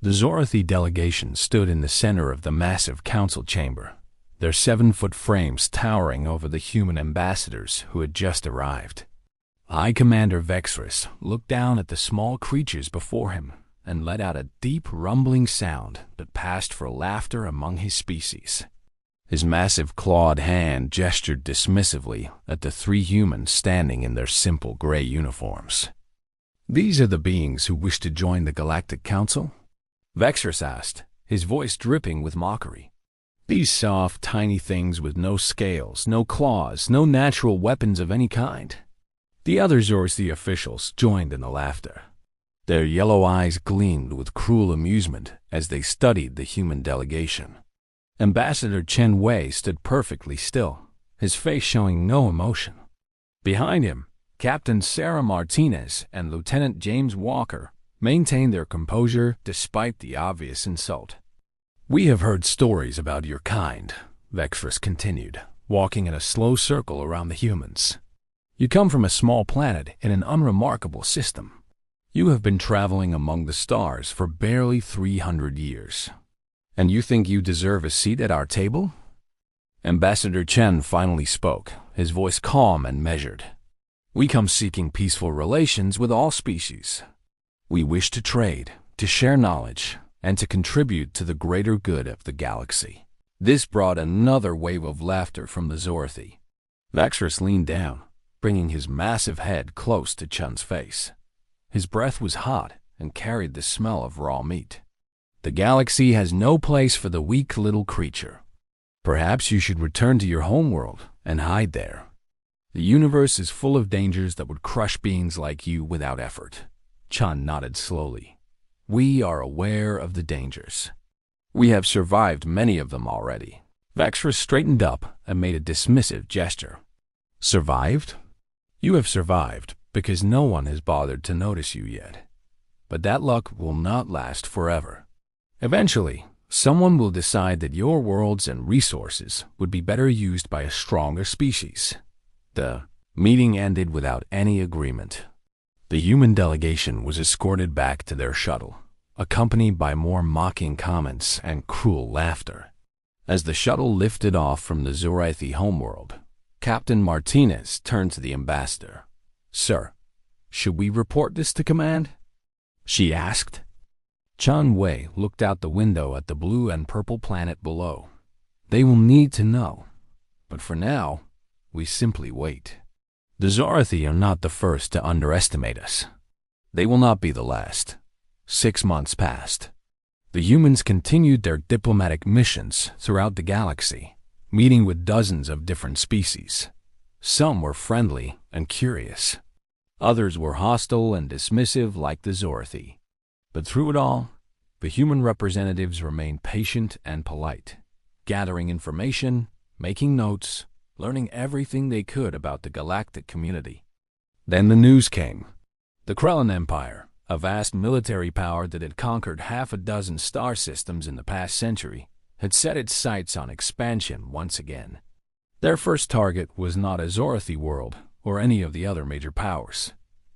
The Zorathi delegation stood in the center of the massive council chamber, their 7-foot frames towering over the human ambassadors who had just arrived. High Commander Vexrus looked down at the small creatures before him and let out a deep rumbling sound that passed for laughter among his species. His massive clawed hand gestured dismissively at the 3 humans standing in their simple gray uniforms. "These are the beings who wish to join the Galactic Council?" Vexrus asked, his voice dripping with mockery. "These soft, tiny things with no scales, no claws, no natural weapons of any kind." The other Zorathi officials joined in the laughter. Their yellow eyes gleamed with cruel amusement as they studied the human delegation. Ambassador Chen Wei stood perfectly still, his face showing no emotion. Behind him, Captain Sarah Martinez and Lieutenant James Walker maintained their composure despite the obvious insult. "We have heard stories about your kind," Vexrus continued, walking in a slow circle around the humans. "You come from a small planet in an unremarkable system. You have been traveling among the stars for barely 300 years. And you think you deserve a seat at our table?" Ambassador Chen finally spoke, his voice calm and measured. "We come seeking peaceful relations with all species. We wish to trade, to share knowledge, and to contribute to the greater good of the galaxy." This brought another wave of laughter from the Zorathi. Vexrus leaned down, bringing his massive head close to Chen's face. His breath was hot and carried the smell of raw meat. "The galaxy has no place for the weak little creature. Perhaps you should return to your homeworld and hide there. The universe is full of dangers that would crush beings like you without effort." Chen nodded slowly. "We are aware of the dangers. We have survived many of them already." Vexrus straightened up and made a dismissive gesture. "Survived? You have survived because no one has bothered to notice you yet. But that luck will not last forever. Eventually, someone will decide that your worlds and resources would be better used by a stronger species." The meeting ended without any agreement. The human delegation was escorted back to their shuttle, accompanied by more mocking comments and cruel laughter. As the shuttle lifted off from the Zorathi homeworld, Captain Martinez turned to the ambassador. "Sir, should we report this to command?" she asked. Chen Wei looked out the window at the blue and purple planet below. "They will need to know. But for now, we simply wait. The Zorathi are not the first to underestimate us. They will not be the last." 6 months passed. The humans continued their diplomatic missions throughout the galaxy, meeting with dozens of different species. Some were friendly and curious. Others were hostile and dismissive like the Zorathi. But through it all, the human representatives remained patient and polite, gathering information, making notes, learning everything they could about the galactic community. Then the news came. The Krellin Empire, a vast military power that had conquered half a dozen star systems in the past century, had set its sights on expansion once again. Their first target was not a Zorathi world or any of the other major powers.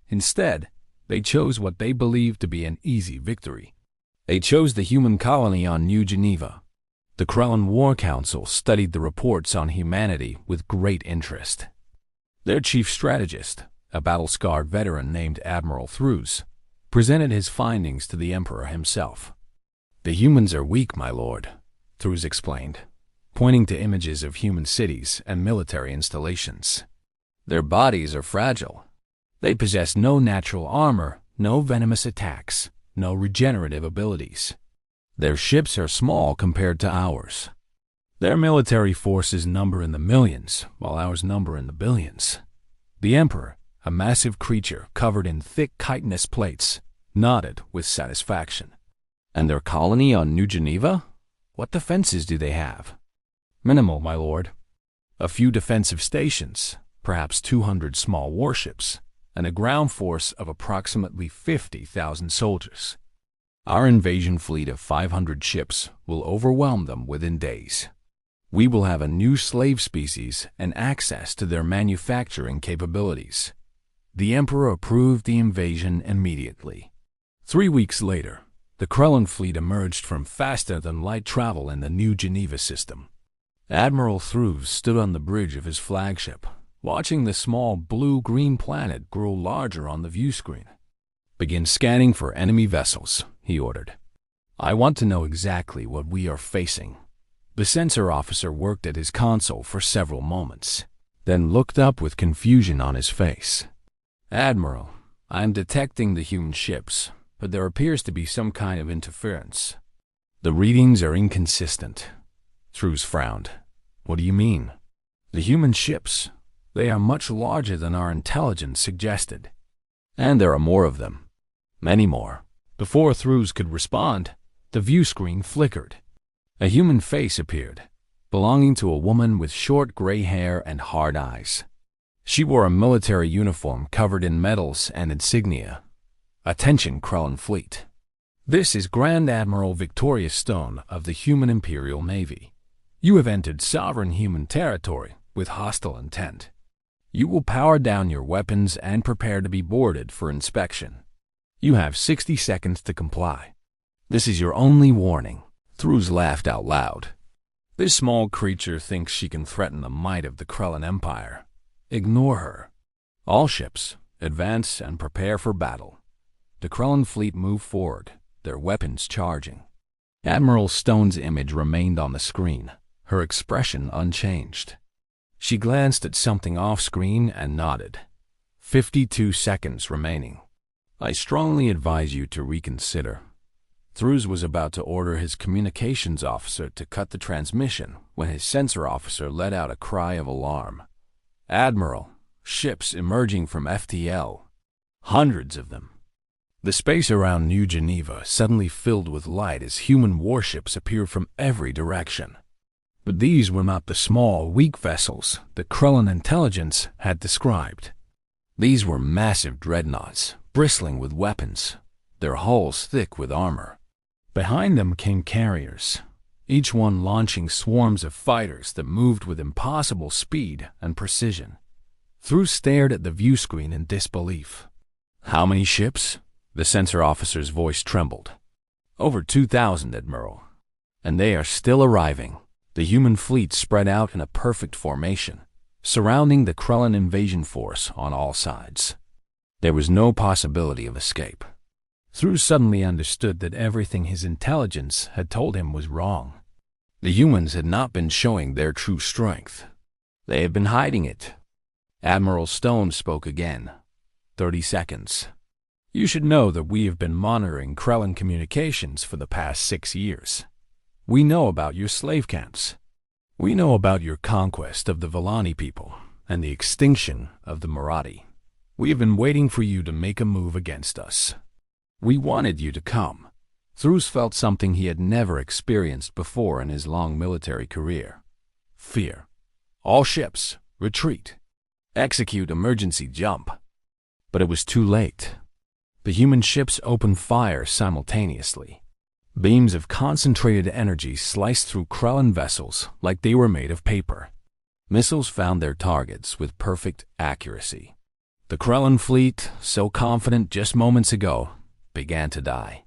Instead, they chose what they believed to be an easy victory. They chose the human colony on New Geneva. The Krellin War Council studied the reports on humanity with great interest. Their chief strategist, a battle-scarred veteran named Admiral Thruz, presented his findings to the Emperor himself. "The humans are weak, my lord," Thruz explained, pointing to images of human cities and military installations. "Their bodies are fragile. They possess no natural armor, no venomous attacks, no regenerative abilities. Their ships are small compared to ours. Their military forces number in the millions, while ours number in the billions." The Emperor, a massive creature covered in thick chitinous plates, nodded with satisfaction. "And their colony on New Geneva? What defenses do they have?" "Minimal, my lord. A few defensive stations, perhaps 200 small warships, and a ground force of approximately 50,000 soldiers. Our invasion fleet of 500 ships will overwhelm them within days. We will have a new slave species and access to their manufacturing capabilities." The Emperor approved the invasion immediately. 3 weeks later, The Krellin fleet emerged from faster-than-light travel in the New Geneva system. Admiral Thruves stood on the bridge of his flagship, watching the small blue-green planet grow larger on the view screen. "Begin scanning for enemy vessels," he ordered. "I want to know exactly what we are facing." The sensor officer worked at his console for several moments, then looked up with confusion on his face. "Admiral, I am detecting the human ships, but there appears to be some kind of interference. The readings are inconsistent." Thruves frowned. "What do you mean?" "The human ships. They are much larger than our intelligence suggested. And there are more of them. Many more." Before Thruves could respond, the view screen flickered. A human face appeared, belonging to a woman with short gray hair and hard eyes. She wore a military uniform covered in medals and insignia. "Attention, Krellin fleet. This is Grand Admiral Victoria Stone of the human Imperial Navy. You have entered sovereign human territory with hostile intent. You will power down your weapons and prepare to be boarded for inspection. You have 60 seconds to comply. This is your only warning." Thruves laughed out loud. "This small creature thinks she can threaten the might of the Krellin Empire. Ignore her. All ships, advance and prepare for battle." The Krellin fleet moved forward, their weapons charging. Admiral Stone's image remained on the screen, her expression unchanged. She glanced at something off-screen and nodded. 52 seconds remaining. "I strongly advise you to reconsider." Thruves was about to order his communications officer to cut the transmission when his sensor officer let out a cry of alarm. "Admiral, ships emerging from FTL. Hundreds of them." The space around New Geneva suddenly filled with light as human warships appeared from every direction. But these were not the small, weak vessels that Krellin intelligence had described. These were massive dreadnoughts, bristling with weapons, their hulls thick with armor. Behind them came carriers, each one launching swarms of fighters that moved with impossible speed and precision. Thruves stared at the view screen in disbelief. "How many ships?" The sensor officer's voice trembled. "Over 2,000, Admiral. And they are still arriving." The human fleet spread out in a perfect formation, surrounding the Krellin invasion force on all sides. There was no possibility of escape. Thruves suddenly understood that everything his intelligence had told him was wrong. The humans had not been showing their true strength. They had been hiding it. Admiral Stone spoke again. 30 seconds. "You should know that we have been monitoring Krellin communications for the past 6 years. We know about your slave camps. We know about your conquest of the Villani people and the extinction of the Marathi. We have been waiting for you to make a move against us. We wanted you to come." Thruves felt something he had never experienced before in his long military career. Fear. "All ships, retreat. Execute emergency jump." But it was too late. The human ships opened fire simultaneously. Beams of concentrated energy sliced through Krellin vessels like they were made of paper. Missiles found their targets with perfect accuracy. The Krellin fleet, so confident just moments ago, began to die.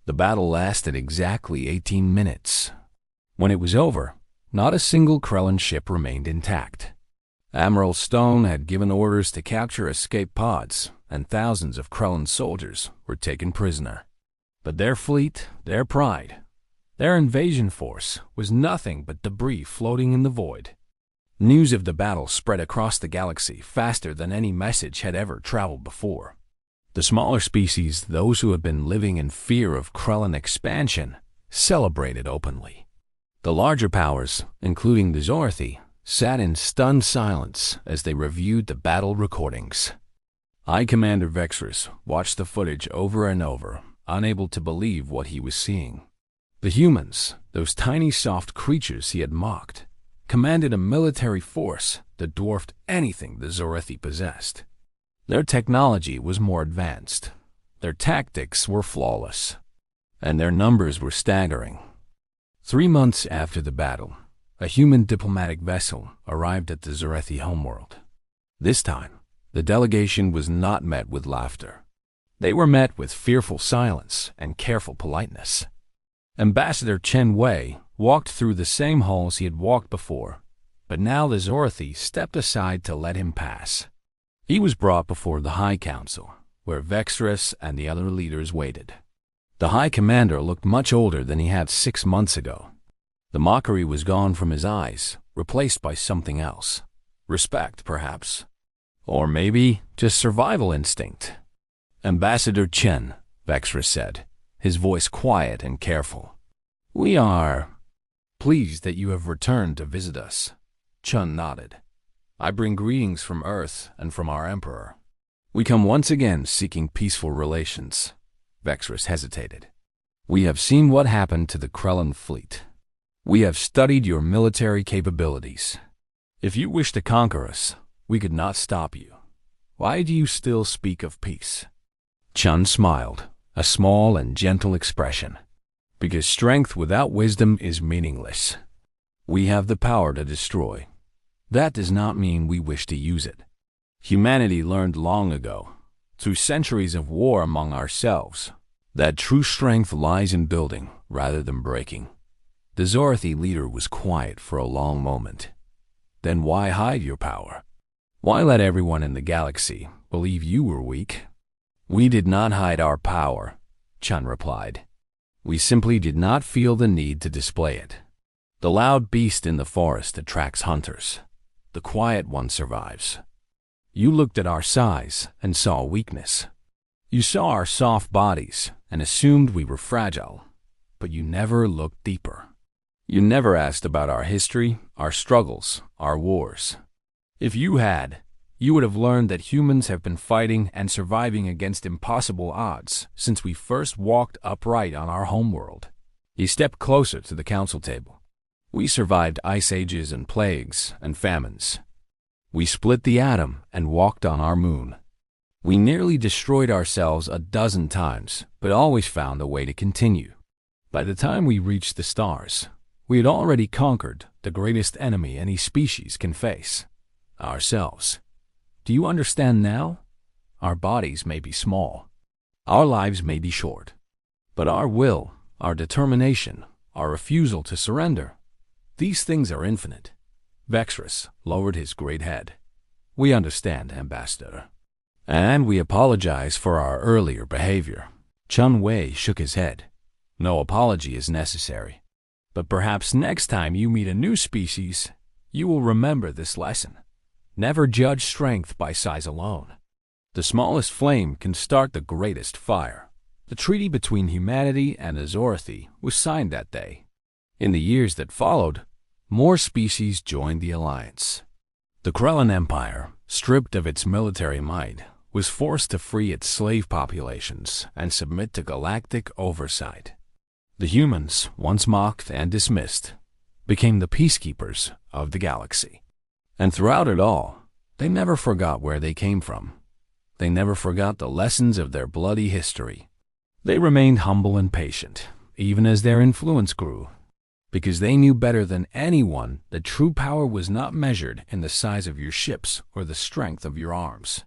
The battle lasted exactly 18 minutes. When it was over, not a single Krellin ship remained intact. Admiral Stone had given orders to capture escape pods, and thousands of Krellin soldiers were taken prisoner. But their fleet, their pride, their invasion force was nothing but debris floating in the void. News of the battle spread across the galaxy faster than any message had ever traveled before. The smaller species, those who had been living in fear of Krellin expansion, celebrated openly. The larger powers, including the Zorathi, sat in stunned silence as they reviewed the battle recordings. High Commander Vexrus watched the footage over and over, unable to believe what he was seeing. The humans, those tiny soft creatures he had mocked, commanded a military force that dwarfed anything the Zorathi possessed. Their technology was more advanced, their tactics were flawless, and their numbers were staggering. 3 months after the battle, a human diplomatic vessel arrived at the Zorathi homeworld. This time, the delegation was not met with laughter. They were met with fearful silence and careful politeness. Ambassador Chen Wei walked through the same halls he had walked before, but now the Zorathi stepped aside to let him pass. He was brought before the High Council, where Vexrus and the other leaders waited. The High Commander looked much older than he had 6 months ago. The mockery was gone from his eyes, replaced by something else. Respect, perhaps. Or maybe just survival instinct. Ambassador Chen, Vexrus said, his voice quiet and careful. We are pleased that you have returned to visit us. Chen nodded. I bring greetings from Earth and from our Emperor. We come once again seeking peaceful relations. Vexrus hesitated. We have seen what happened to the Krellan fleet. We have studied your military capabilities. If you wish to conquer us, we could not stop you. Why do you still speak of peace? Chen smiled, a small and gentle expression. Because strength without wisdom is meaningless. We have the power to destroy. That does not mean we wish to use it. Humanity learned long ago, through centuries of war among ourselves, that true strength lies in building rather than breaking. The Zorathi leader was quiet for a long moment. Then why hide your power? Why let everyone in the galaxy believe you were weak? We did not hide our power, Chen replied. We simply did not feel the need to display it. The loud beast in the forest attracts hunters. The quiet one survives. You looked at our size and saw weakness. You saw our soft bodies and assumed we were fragile, but you never looked deeper. You never asked about our history, our struggles, our wars. If you had, you would have learned that humans have been fighting and surviving against impossible odds since we first walked upright on our homeworld. He stepped closer to the council table. We survived ice ages and plagues and famines. We split the atom and walked on our moon. We nearly destroyed ourselves a dozen times, but always found a way to continue. By the time we reached the stars, we had already conquered the greatest enemy any species can face, ourselves. Do you understand now? Our bodies may be small. Our lives may be short. But our will, our determination, our refusal to surrender, these things are infinite. Vexrus lowered his great head. We understand, Ambassador. And we apologize for our earlier behavior. Chen Wei shook his head. No apology is necessary. But perhaps next time you meet a new species, you will remember this lesson. Never judge strength by size alone. The smallest flame can start the greatest fire. The treaty between humanity and the Zorathi was signed that day. In the years that followed, more species joined the alliance. The Krellan Empire, stripped of its military might, was forced to free its slave populations and submit to galactic oversight. The humans, once mocked and dismissed, became the peacekeepers of the galaxy. And throughout it all, they never forgot where they came from. They never forgot the lessons of their bloody history. They remained humble and patient, even as their influence grew, because they knew better than anyone that true power was not measured in the size of your ships or the strength of your arms.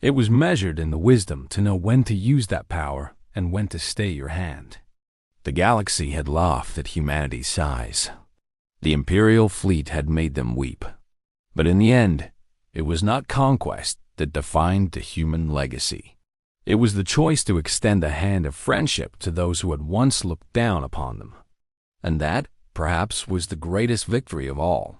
It was measured in the wisdom to know when to use that power and when to stay your hand. The galaxy had laughed at humanity's size. The Imperial fleet had made them weep. But in the end, it was not conquest that defined the human legacy. It was the choice to extend a hand of friendship to those who had once looked down upon them. And that, perhaps, was the greatest victory of all.